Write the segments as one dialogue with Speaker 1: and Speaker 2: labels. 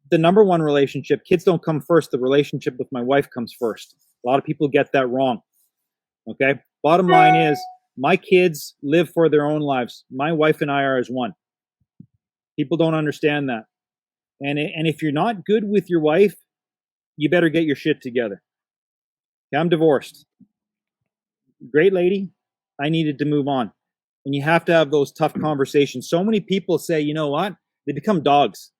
Speaker 1: the number one relationship. Kids don't come first. The relationship with my wife comes first. A lot of people get that wrong. Okay. Bottom line is my kids live for their own lives. My wife and I are as one. People don't understand that. And if you're not good with your wife, you better get your shit together. Okay, I'm divorced. Great lady. I needed to move on. And you have to have those tough conversations. So many people say, you know what? They become dogs.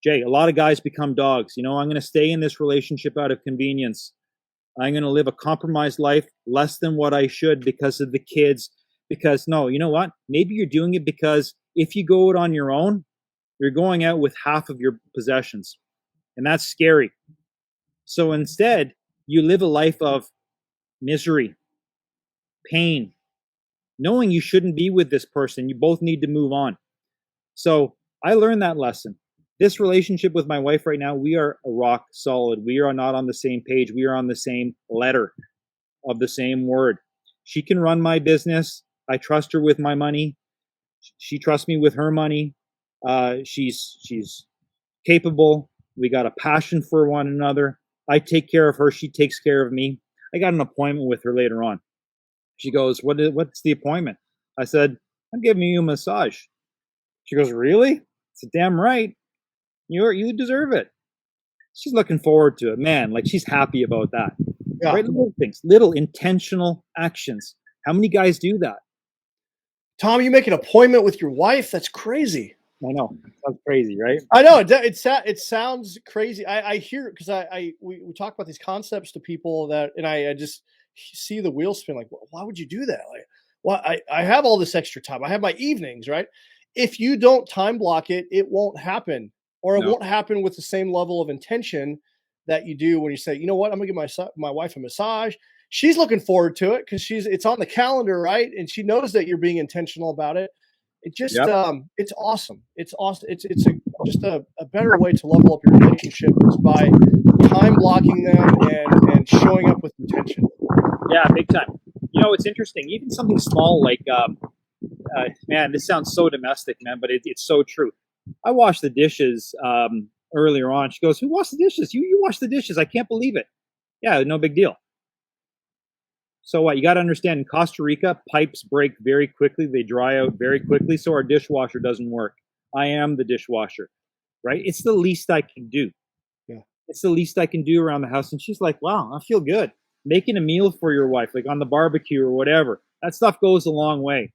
Speaker 1: Jay, a lot of guys become dogs. I'm going to stay in this relationship out of convenience. I'm going to live a compromised life, less than what I should because of the kids. Because no, you know what? Maybe you're doing it because if you go out on your own, you're going out with half of your possessions. And that's scary. So instead, you live a life of misery, pain, knowing you shouldn't be with this person. You both need to move on. So I learned that lesson. This relationship with my wife right now, we are a rock solid. We are not on the same page. We are on the same letter of the same word. She can run my business. I trust her with my money. She trusts me with her money. She's capable. We got a passion for one another. I take care of her. She takes care of me. I got an appointment with her later on. She goes, what's the appointment? I said, I'm giving you a massage. She goes, really? I said, damn right. You deserve it. She's looking forward to it. Man, like she's happy about that. Yeah. Right? Little things, little intentional actions. How many guys do that?
Speaker 2: Tom, you make an appointment with your wife? That's crazy.
Speaker 1: I know. Sounds crazy, right?
Speaker 2: I know. It sounds crazy. I hear it because we talk about these concepts to people and I just see the wheels spin. Like, why would you do that? Like, well, I have all this extra time. I have my evenings, right? If you don't time block it, it won't happen. Or it won't happen with the same level of intention that you do when you say, you know what, I'm gonna give my wife a massage. She's looking forward to it because it's on the calendar, right? And she knows that you're being intentional about it. It just it's awesome. It's awesome. It's just a better way to level up your relationship is by time blocking them and showing up with intention.
Speaker 1: Yeah, big time. It's interesting. Even something small like man, this sounds so domestic, man, but it's so true. I washed the dishes earlier on. She goes, who washed the dishes? You washed the dishes. I can't believe it. Yeah, no big deal. So what? You got to understand, in Costa Rica, pipes break very quickly. They dry out very quickly, so our dishwasher doesn't work. I am the dishwasher, right? It's the least I can do.
Speaker 2: Yeah.
Speaker 1: It's the least I can do around the house. And she's like, wow, I feel good. Making a meal for your wife, like on the barbecue or whatever. That stuff goes a long way.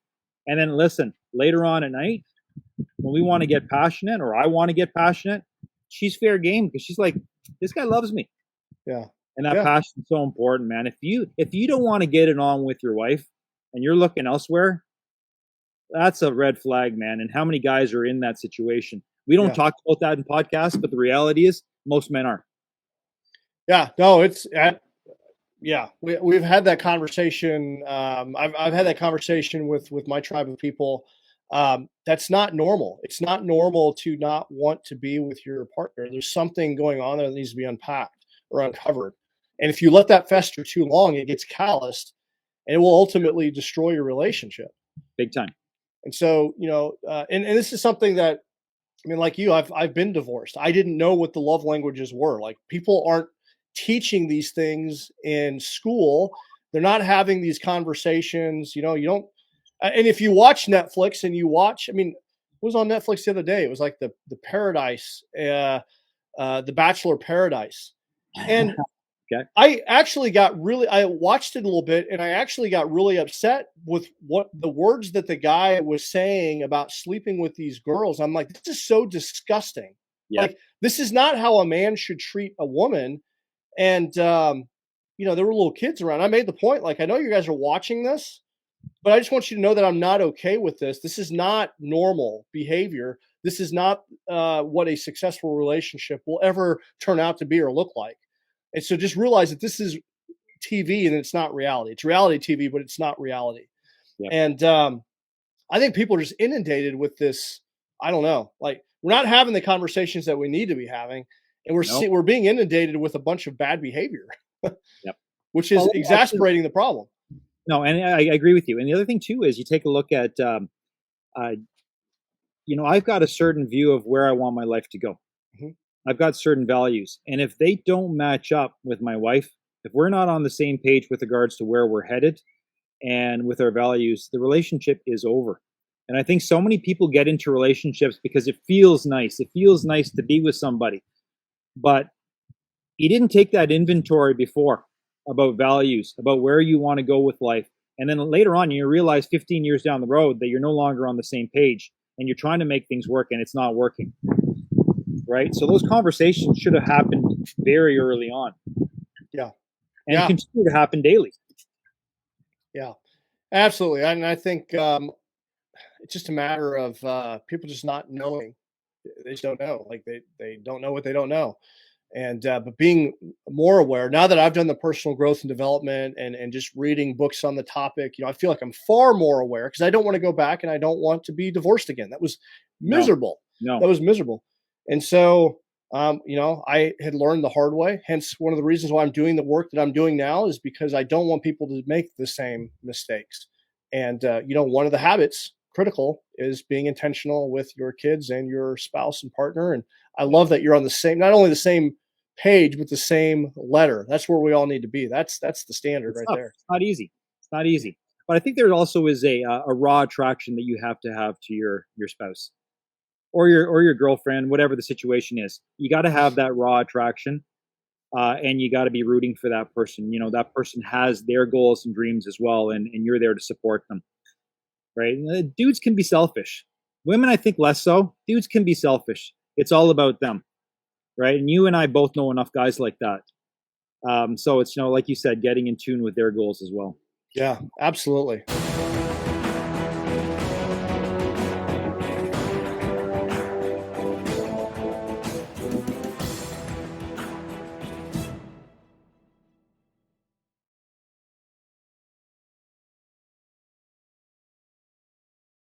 Speaker 1: And then listen, later on at night, when we want to get passionate or I want to get passionate, she's fair game because she's like, this guy loves me.
Speaker 2: Yeah.
Speaker 1: And that passion is so important, man. If you don't want to get it on with your wife and you're looking elsewhere, that's a red flag, man. And how many guys are in that situation? We don't talk about that in podcasts, but the reality is most men are.
Speaker 2: Yeah, no, we've had that conversation. I've had that conversation with my tribe of people. That's not normal. It's not normal to not want to be with your partner. There's something going on there that needs to be unpacked or uncovered. And if you let that fester too long, it gets calloused and it will ultimately destroy your relationship.
Speaker 1: Big time.
Speaker 2: And so, and this is something that, I mean, like you, I've been divorced. I didn't know what the love languages were. Like, people aren't teaching these things in school. They're not having these conversations. You don't, and if you watch Netflix and I mean, what was on Netflix the other day? It was like the Paradise, the Bachelor Paradise. And
Speaker 1: okay.
Speaker 2: I watched it a little bit and I actually got really upset with what the words that the guy was saying about sleeping with these girls. I'm like, this is so disgusting. Yeah. Like, this is not how a man should treat a woman. And, there were little kids around. I made the point, like, I know you guys are watching this, but I just want you to know that I'm not okay with this. This is not normal behavior. This is not what a successful relationship will ever turn out to be or look like. And so just realize that this is TV and it's not reality. It's reality TV, but it's not reality. Yeah. And I think people are just inundated with this. I don't know. Like, we're not having the conversations that we need to be having. And we're being inundated with a bunch of bad behavior, which is exacerbating the problem.
Speaker 1: No, and I agree with you. And the other thing too is you take a look at, I've got a certain view of where I want my life to go.
Speaker 2: Mm-hmm.
Speaker 1: I've got certain values. And if they don't match up with my wife, if we're not on the same page with regards to where we're headed and with our values, the relationship is over. And I think so many people get into relationships because it feels nice. It feels nice to be with somebody. But you didn't take that inventory before about values, about where you want to go with life. And then later on, you realize 15 years down the road that you're no longer on the same page and you're trying to make things work and it's not working. Right? So those conversations should have happened very early on.
Speaker 2: Yeah.
Speaker 1: And continue to happen daily.
Speaker 2: Yeah, absolutely. And I think it's just a matter of people just not knowing. They just don't know. Like they don't know what they don't know. And but being more aware now that I've done the personal growth and development and just reading books on the topic, I feel like I'm far more aware because I don't want to go back and I don't want to be divorced again. That was miserable.
Speaker 1: No.
Speaker 2: That was miserable. And so I had learned the hard way. Hence, one of the reasons why I'm doing the work that I'm doing now is because I don't want people to make the same mistakes. And one of the habits critical is being intentional with your kids and your spouse and partner. And I love that you're on the same, not only the same page, but the same letter. That's where we all need to be. That's the standard right there.
Speaker 1: It's not easy. It's not easy. But I think there also is a raw attraction that you have to your spouse or your girlfriend, whatever the situation is. You got to have that raw attraction, and you got to be rooting for that person. That person has their goals and dreams as well, and you're there to support them. Right? Dudes can be selfish. Women, I think, less so. Dudes can be selfish. It's all about them, right? And you and I both know enough guys like that. So it's like you said, getting in tune with their goals as well.
Speaker 2: Yeah, absolutely.